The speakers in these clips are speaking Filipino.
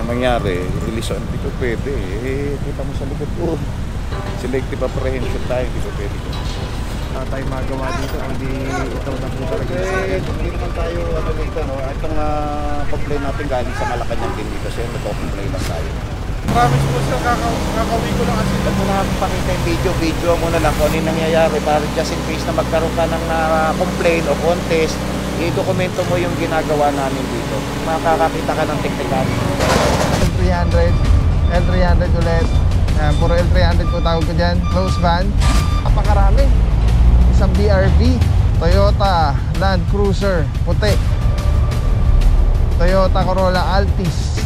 mangyari, release on, hindi ko pwede. Kita mo sa likod ko. Selective apprehension tayo, hindi ko pwede. Tayo magawa dito, hindi ito na po talaga. Hindi naman tayo, dito, no? Itong complaint natin galing sa Malacanang din dito, kasi nag-complain lang tayo. Promise po sir, kakauwi ko lang kasi. Ba't mo nakapakita yung video mo na lang kung ano yung nangyayari para just in case na magkaroon ka ng complaint o contest, i-dokumento mo yung ginagawa namin dito. Makakakita ka ng technical. L300, L300 ulit. Puro L300 po tawag ko dyan. Close van. Napakarami. Isang BRV. Toyota Land Cruiser puti. Toyota Corolla Altis.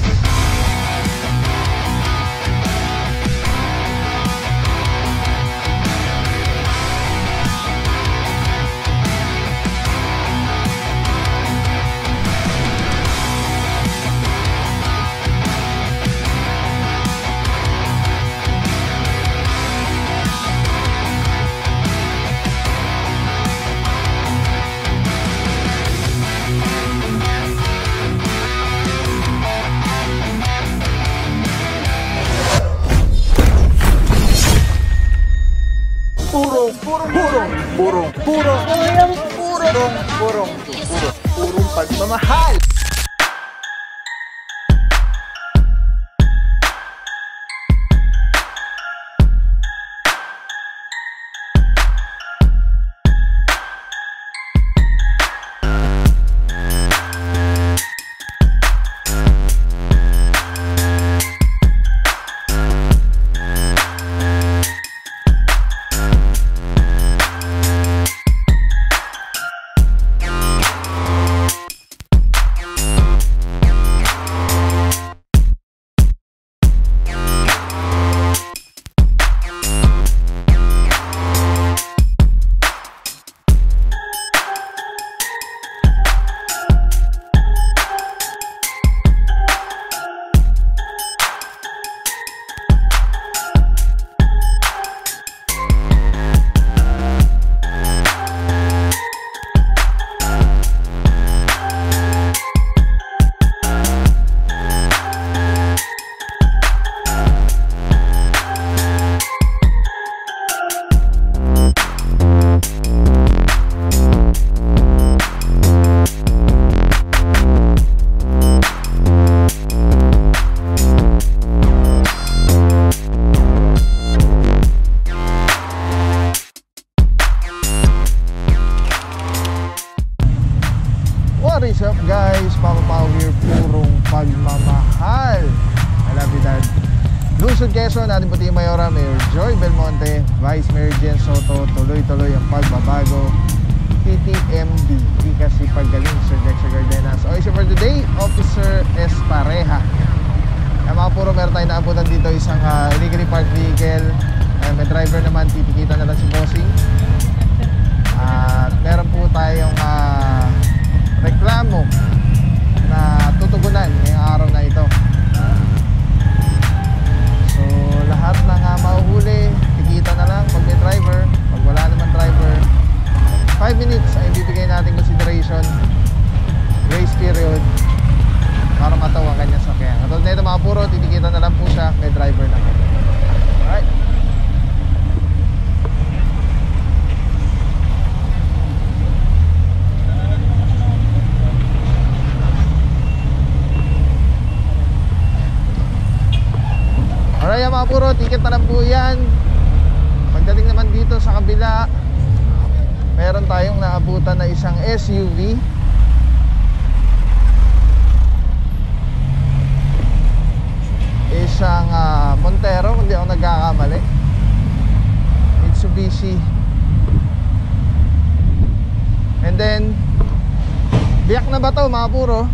Purong pagmamahal. What is up guys? Papa Pao here, purong pagmamahal. I love you dad. Luzon, Quezon, ating puting Mayora, Mayor Joy Belmonte, Vice Mayor Jen Soto. Tuloy-tuloy ang pagbabago. PTMD, di kasi paggaling, Sir Dexter Gardenas. O isa for today, Officer Espareja. Mga puro, meron tayo naabutan dito isang illegally parked vehicle. May driver naman, titikitan na lang si Bossing. At meron po tayong reklamo na tutugunan ngayong araw na ito. So lahat ng mahuhuli, tikita na lang pag may driver. Pag wala naman driver, 5 minutes ay bibigay natin consideration, grace period, para matawa kanya sakyan. Katulad na ito mga puro, titikita na lang po siya, may driver naman. Alright. Alright mga puro, ticket na lang po yan. Pagdating naman dito sa kabila, meron tayong naabutan na isang SUV. Isang Montero, kung di ako nagkakamali, Mitsubishi. And then biyak na ba to mga puro?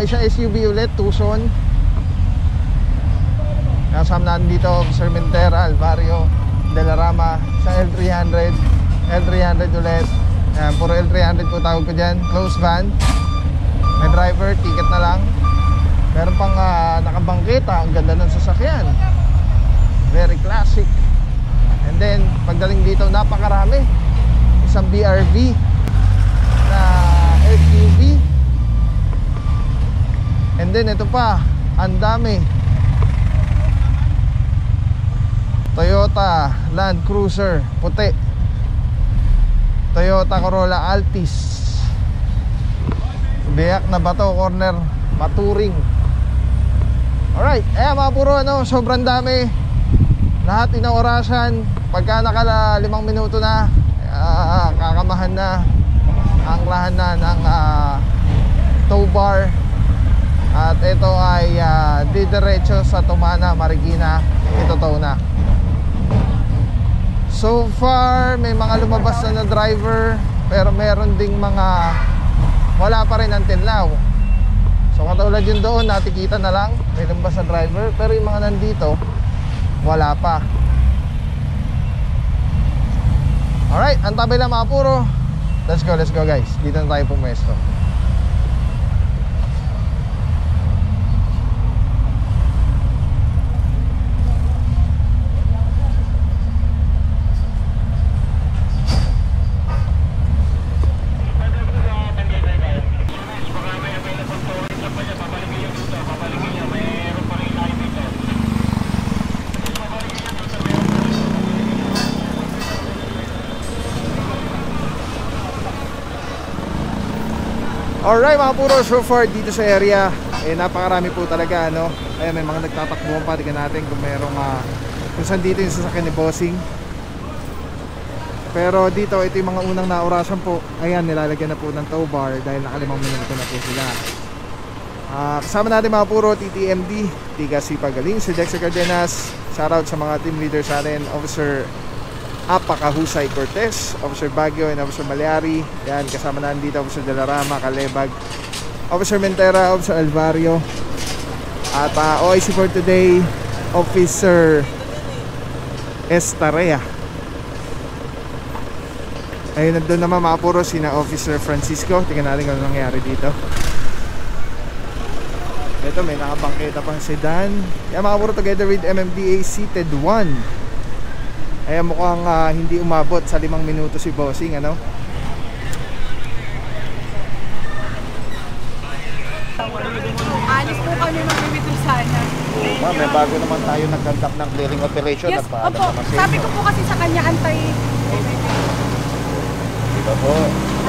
Isang SUV ulit, Tucson. Kasama natin dito Officer Mentera, Alvario De La Rama, isang L300 ulit. Puro L300 po tawag ko dyan. Close van. May driver, ticket na lang. Meron pang nakabangkita. Ang ganda ng sasakyan. Very classic. And then pagdating dito, napakarami. Isang BRV na SUV. And then ito pa, Ang dami. Toyota Land Cruiser puti, Toyota Corolla Altis, biyak na bato, corner maturing. Alright, mga puro sobrang dami. Lahat inaorasan. Pagka nakala 5 minuto na, kakamahan na ang lahan na ng tow bar. At ito ay didiretso sa Tumana, Marikina. Ito tow na. So far, may mga lumabas na driver, pero meron ding mga wala pa rin until now. So katulad yun doon, natikita na lang, may lumabas na driver, pero yung mga nandito, wala pa. Alright, ang tabi lang mga puro. Let's go guys. Dito na tayo pumwesto. Alright mga puro, so far dito sa area napakarami po talaga Ayan, may mga nagtatakbuhan pa. Tignan natin kung merong kung saan dito yung sasakyan ni Bossing. Pero dito, ito yung mga unang naorasan po. Ayan, nilalagyan na po ng tow bar dahil naka 5 minuto na po sila. Kasama natin mga puro, TTMD, Tiga C. Pagaling, Sir Dexter Cardenas. Shoutout sa mga team leaders natin, Officer Apakahusay Cortez, Officer Baguio and Officer Maliari. Yan, kasama natin dito Officer De La Rama, Calebag, Officer Mentera, Officer Alvario. At OIC for today, Officer Estarea. Ayun, nandun naman mga puro sina Officer Francisco. Tingnan natin kung ano nangyari dito. Ito, may nakabangketa pang sedan. Yan mga puro, together with MMDA seated 1. Ayan, mukhang hindi umabot sa 5 minuto si Bossing, Alis po kami mag-withdraw sana. Ma'am, may bago naman tayo nag-conduct ng clearing operation. Yes, opo. Sabi ko po kasi sa kanya Diba po?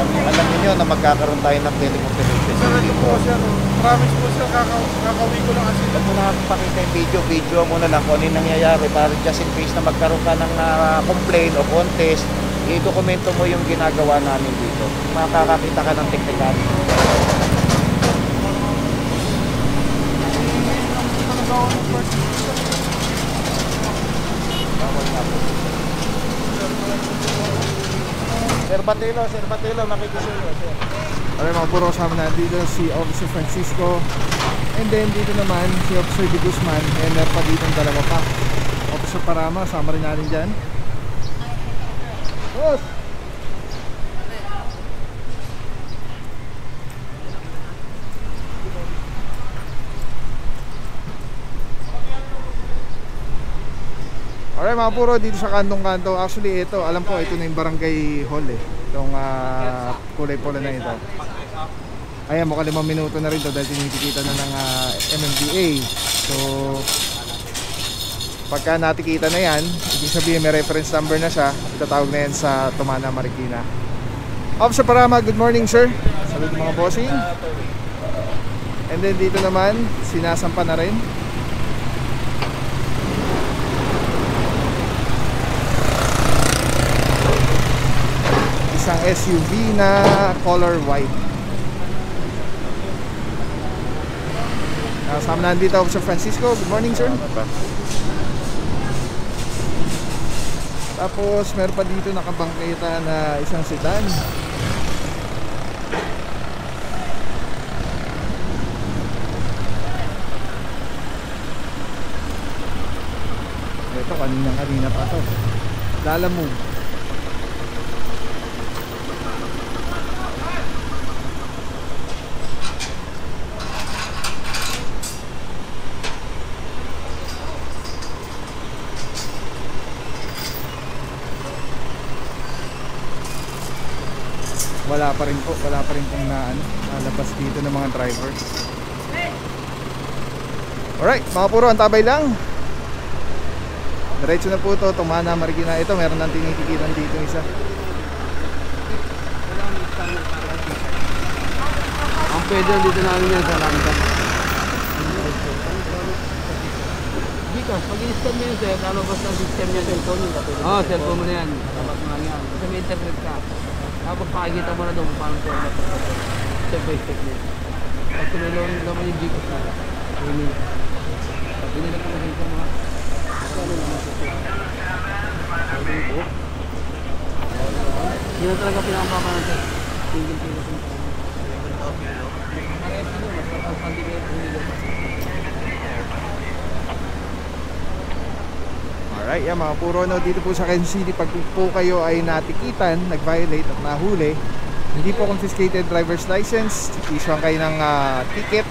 Alam niyo na magkakaroon tayo ng clearing operation. Sir, ito po sir. Promise po sir, kakauwi ko lang kasi. Ito na pakita yung video mo na lang kung ano yung nangyayari para just in case na magkaroon ka ng complaint o contest, i-dokumento mo yung ginagawa namin dito. Makakakita ka ng technical. Sir Batelo, makikisuyo, sir. Alright mga puro, kasama na dito si Officer Francisco. And then dito naman si Officer De Guzman. And meron pa dito ang dalawa pa. Officer Parama, kasama rin natin dyan. Boss! Alright mga puro, dito sa kantong-kanto. Actually ito, alam ko ito na yung barangay hall itong kulay pula na ito. Ayan, mukhang 5 minuto na rin to dahil tinitikita na ng MMDA. So pagka natikita na yan, ibig sabihin may reference number na siya, itatawag na yan sa Tumana, Marikina. Officer Parama, good morning sir. Salut mga bossing. And then dito naman, sinasampa na rin. Isang SUV na color white. Kasama na dito Officer Francisco. Good morning sir. Tapos meron pa dito nakabangketa na isang sedan. Ito kanina pa to. Lalamove. Wala pa rin pong nalabas dito ng mga driver. Alright, mga puro, antabay lang. Diretso na po ito, Tumana, Marikina. Ito, meron nang tinitikitan dito isa. Ang pwede dito namin yan sa Lambda. Dito, pag i-scan mo yun sir, lalabas ng system niya cellphone yun. Oo, cellphone mo na yan. Labas mo lang yan. Kasi may internet ka. Tapos pakikita mo na doon kung paano siya matapos. Step by step niya. Pag tumulong naman yung Gcash na. Pag binila ko na dito mga. Hindi na talaga pinakapapanan sir. Tingin-tingin. Alright, yan mga puro, no, dito po sa Quezon City, pag po kayo ay natikitan, nag-violate at nahuli, hindi po confiscated driver's license, issue kayo ng ticket.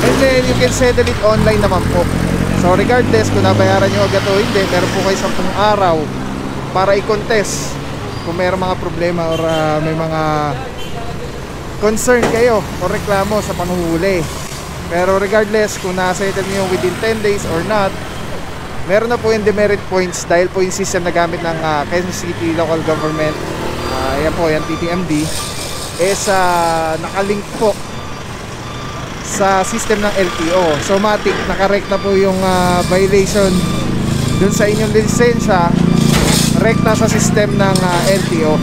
And then you can settle it online naman po. So regardless kung nabayaran nyo agad o hindi, meron po kayo 10 araw para i-contest kung mayroong mga problema or may mga concern kayo o reklamo sa panghuli. Pero regardless kung nasa-settle nyo within 10 days or not, meron na po yung demerit points dahil po yung system na gamit ng Quezon City Local Government, yan po, yan TTMD, is nakalink po sa system ng LTO. So matik, nakarect na po yung violation dun sa inyong lisensya, rekta sa system ng LTO.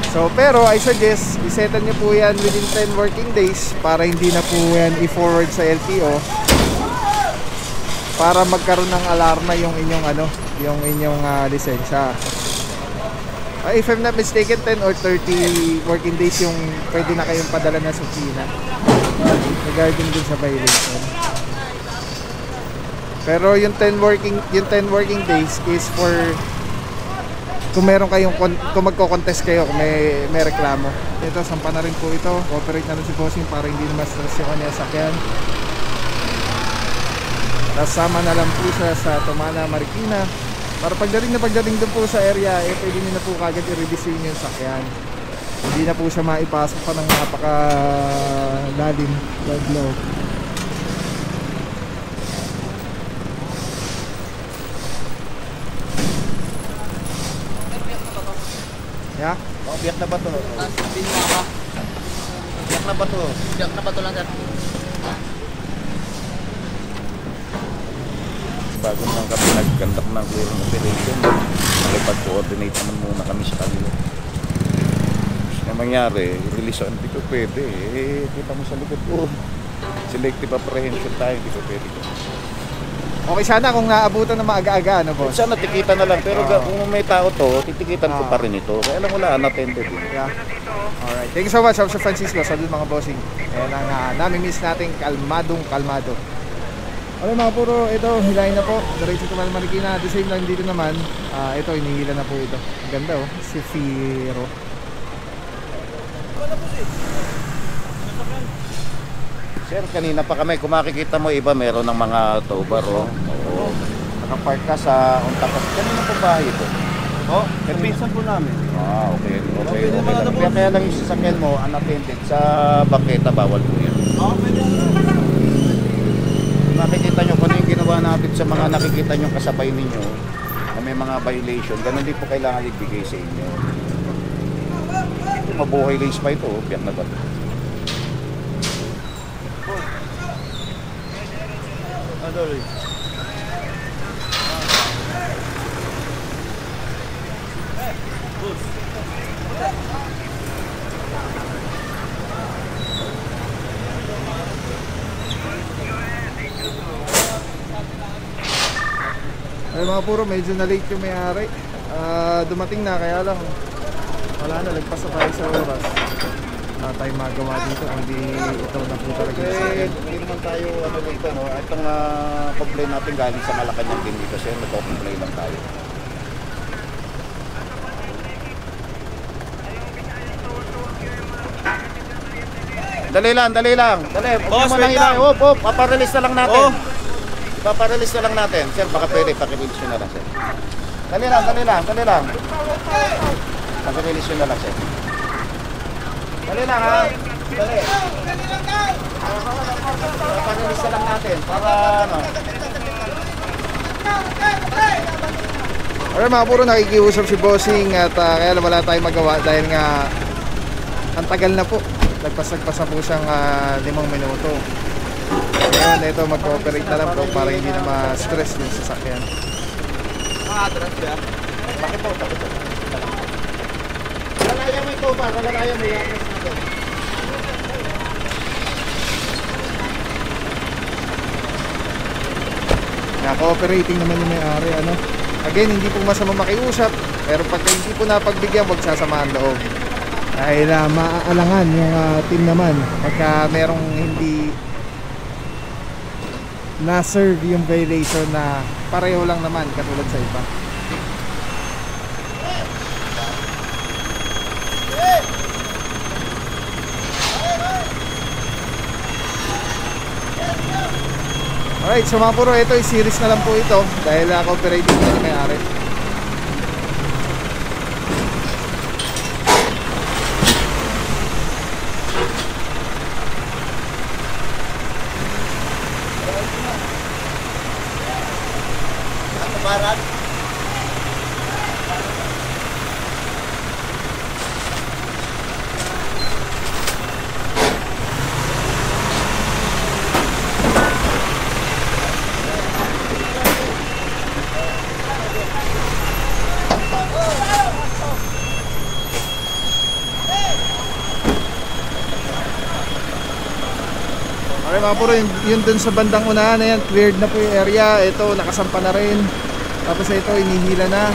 So pero I suggest isettle nyo po yan within 10 working days para hindi na po yan i-forward sa LTO, para magkaroon ng alarma yung inyong yung inyong lisensya. If I'm not mistaken, 10 or 30 working days yung pwede na kayong padala na sa China regarding dun sa violation. Pero yung 10 working days is for kung meron kayong, kung magko-contest kayo, kung may reklamo. Ito, sampa na rin po ito. Cooperate na rin si Bossing para hindi na ma-stress yung kanya sakyan. Tapos sama na lang po siya sa Tumana, Marikina, para pagdating doon po sa area, pwede nyo na po kagad i-redesign yung sakyan. Hindi na po siya maipasok pa ng napakalalim. Low. Yeah? Oh, biyak na ba to? Biyak na ba to? Biyak na ba ito lang sir? Bago nang kami nag-conduct ng clearing operation, nakipag-coordinate naman muna kami sa kanila. Ang mangyari, release on, hindi ko pwede. Kita mo sa likod ko. Selective apprehension tayo, hindi ko pwede. Okay sana kung naabutan na maaga-aga, ano boss? Sana tikitan na lang, pero kung may tao to, titikitan ko pa rin ito. Kaya lang wala, unattended eh. Yeah. Alright. Thank you so much, Officer Francisco. Salut mga bossing. Ayan ang nami-miss natin, kalmadong kalmado. Okay mga puro, ito, hilahin na po. Diretso Tumana, Marikina. At the same time dito naman, ito, inihila na po ito. Ang ganda oh, si Firo. Sir, kanina pa kami, kung makikita mo iba, meron ng mga tow bar, oh. Oo. Nakapark ka sa on top of, kanina po ba ito? Oh, pinsan po namin. Okay. Kaya lang yung sasakyan mo, unattended, sa bangketa, bawal po yan. Pwede. Makikita nyo kung ano yung ginawa natin sa mga nakikita nyo kasabay ninyo na may mga violation, ganun din po kailangan ibigay sa inyo. Mabuhay lanes pa ito, biyak na ba? Sorry. Ay mga puro, medyo na late yung may-ari. Dumating na, kaya lang wala na, lagpas na tayo sa oras. Wala tayong magawa dito, hindi ito na po talaga yung sakyan. Hindi naman tayo dito, no? Itong complaint natin galing sa Malacanang din dito, sir, nagko-complain lang tayo. Dali lang. Dali, Boss, huwag mo nang wait lang. ilay. Paparelease na lang natin. Oh. Paparelease na lang natin. Sir, baka pwede, pakirelease nyo na lang, sir. Dali lang. Pag-release yun na lang, sir. Dali lang, ha? Dali. Pag-release na lang natin para ano. Alright mga puro, nakikiusap si Bossing at kaya lang wala tayong magawa dahil nga ang tagal na po. Nagpas-nagpas na po siyang 5 minuto. Ngayon, ito mag-cooperate na lang po para hindi na ma-stress yung sasakyan. Atras ba? Bakit po? Lalaya mo ito ba? Lalaya mo yan. Na-cooperating naman yung may-ari, ano. Again, hindi po masama makiusap, pero pagka hindi po napagbigyan, huwag sasamahan loob. Dahil maaalangan yung team naman pagka merong hindi na-serve yung violation na pareho lang naman katulad sa iba. Alright, so mga puro, ito series na lang po ito dahil cooperating na yung may-ari. Okay mga puro, yun dun sa bandang unahan na yan, cleared na po yung area. Ito, nakasampa na rin. Tapos ito, inihila na.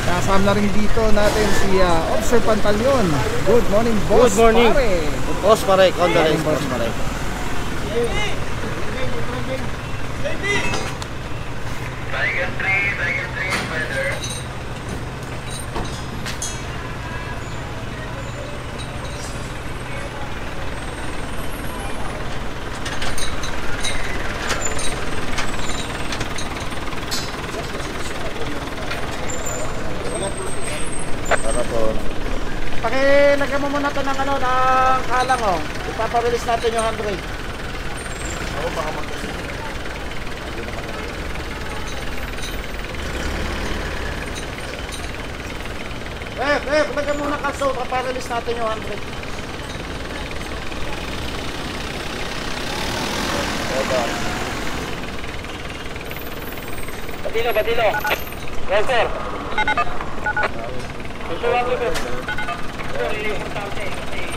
Nakasama na rin dito natin si Officer Pantaleon. Good morning, boss. Good morning. Pare. Boss pare, condolence, boss pare. Para po. Pakilagyan mo muna ito ng ano, ng kalang oh. Ipapa-release natin yung 100. Oo, baka mag-kasi. Lagyan muna kaso, ipapa-release natin yung 100. Batilo. Yes, sir. Susuwa ko, sir. Ito, importante. Kasi,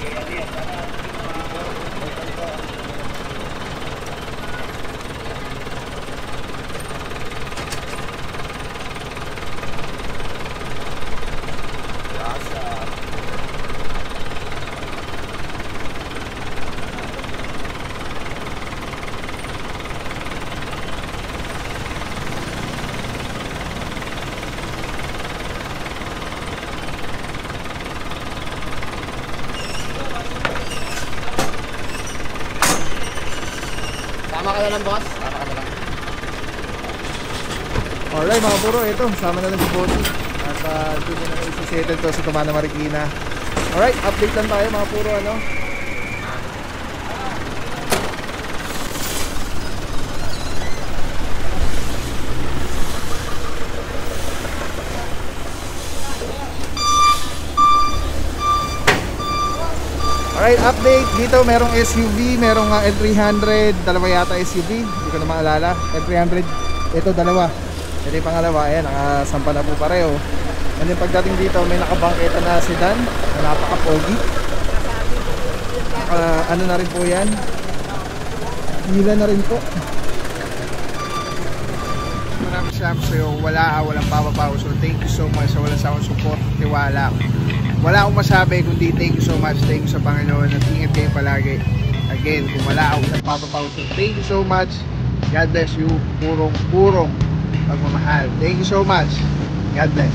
tama ka na lang, boss. Tama ka na lang. Alright mga puro, ito, sama na lang si Bossing. At doon na isi-settle to sa Tumana Marikina. Alright, update lang tayo mga puro, ano. Alright, update. Dito merong SUV, merong L300, dalawa yata SUV, hindi ko na maalala. L300, ito dalawa. Ito yung pangalawa, ayan, nakasampa na po pareho. And then pagdating dito, may nakabangketa na sedan, na napaka-pogi. Ano na rin po yan, hila na rin po. Maraming salamat sa'yo, walang papapaw. So thank you so much sa walang sawang support, tiwala. Wala akong masabi kundi thank you so much, thank you sa Panginoon at ingat kayo palagi. Again, kung wala akong nagpapapaw, so thank you so much. God bless you, purong pagmamahal. Thank you so much. God bless.